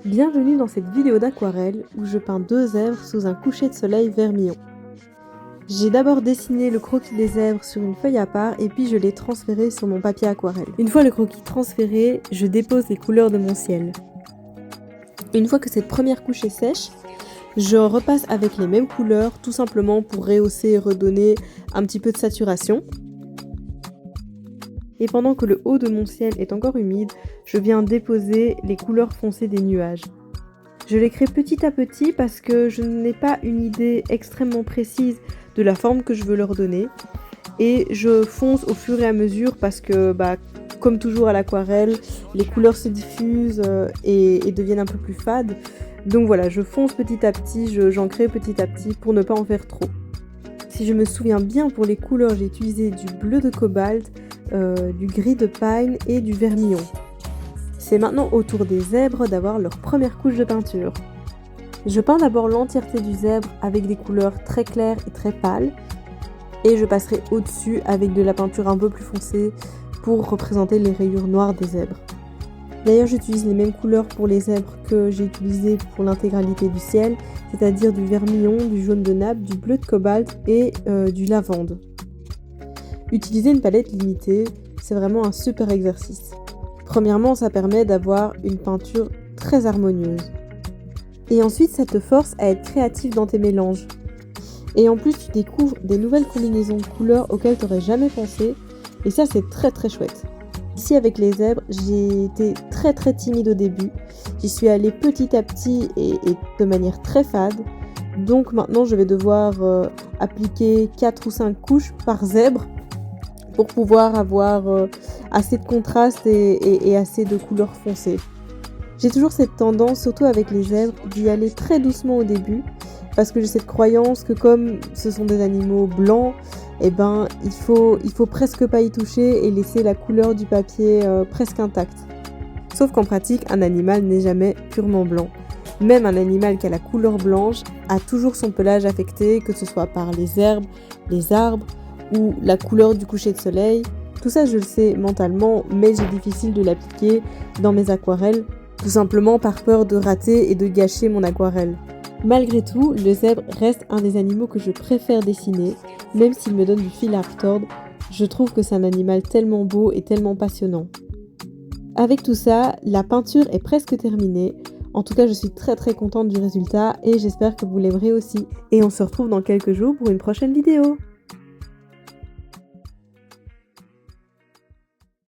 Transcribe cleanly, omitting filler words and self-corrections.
Bienvenue dans cette vidéo d'aquarelle où je peins deux zèbres sous un coucher de soleil vermillon. J'ai d'abord dessiné le croquis des zèbres sur une feuille à part et puis je l'ai transféré sur mon papier aquarelle. Une fois le croquis transféré, je dépose les couleurs de mon ciel. Une fois que cette première couche est sèche, je repasse avec les mêmes couleurs tout simplement pour rehausser et redonner un petit peu de saturation. Et pendant que le haut de mon ciel est encore humide, je viens déposer les couleurs foncées des nuages. Je les crée petit à petit parce que je n'ai pas une idée extrêmement précise de la forme que je veux leur donner. Et je fonce au fur et à mesure parce que, comme toujours à l'aquarelle, les couleurs se diffusent et deviennent un peu plus fades. Donc voilà, je fonce petit à petit, j'en crée petit à petit pour ne pas en faire trop. Si je me souviens bien, pour les couleurs, j'ai utilisé du bleu de cobalt, du gris de pine et du vermillon. C'est maintenant au tour des zèbres d'avoir leur première couche de peinture. Je peins d'abord l'entièreté du zèbre avec des couleurs très claires et très pâles, et je passerai au-dessus avec de la peinture un peu plus foncée pour représenter les rayures noires des zèbres. D'ailleurs, j'utilise les mêmes couleurs pour les zèbres que j'ai utilisées pour l'intégralité du ciel, c'est-à-dire du vermillon, du jaune de nappe, du bleu de cobalt et du lavande. Utiliser une palette limitée, c'est vraiment un super exercice. Premièrement, ça permet d'avoir une peinture très harmonieuse. Et ensuite, ça te force à être créatif dans tes mélanges. Et en plus, tu découvres des nouvelles combinaisons de couleurs auxquelles tu n'aurais jamais pensé. Et ça, c'est très très chouette. Ici, avec les zèbres, j'ai été très timide au début. J'y suis allée petit à petit et de manière très fade. Donc maintenant, je vais devoir appliquer 4 ou 5 couches par zèbre pour pouvoir avoir assez de contraste et assez de couleurs foncées. J'ai toujours cette tendance, surtout avec les zèbres, d'y aller très doucement au début, parce que j'ai cette croyance que comme ce sont des animaux blancs, il faut presque pas y toucher et laisser la couleur du papier presque intacte. Sauf qu'en pratique, un animal n'est jamais purement blanc. Même un animal qui a la couleur blanche a toujours son pelage affecté, que ce soit par les herbes, les arbres ou la couleur du coucher de soleil. Tout ça, je le sais mentalement, mais c'est difficile de l'appliquer dans mes aquarelles, tout simplement par peur de rater et de gâcher mon aquarelle. Malgré tout, le zèbre reste un des animaux que je préfère dessiner, même s'il me donne du fil à retordre. Je trouve que c'est un animal tellement beau et tellement passionnant. Avec tout ça, la peinture est presque terminée. En tout cas, je suis très contente du résultat et j'espère que vous l'aimerez aussi. Et on se retrouve dans quelques jours pour une prochaine vidéo.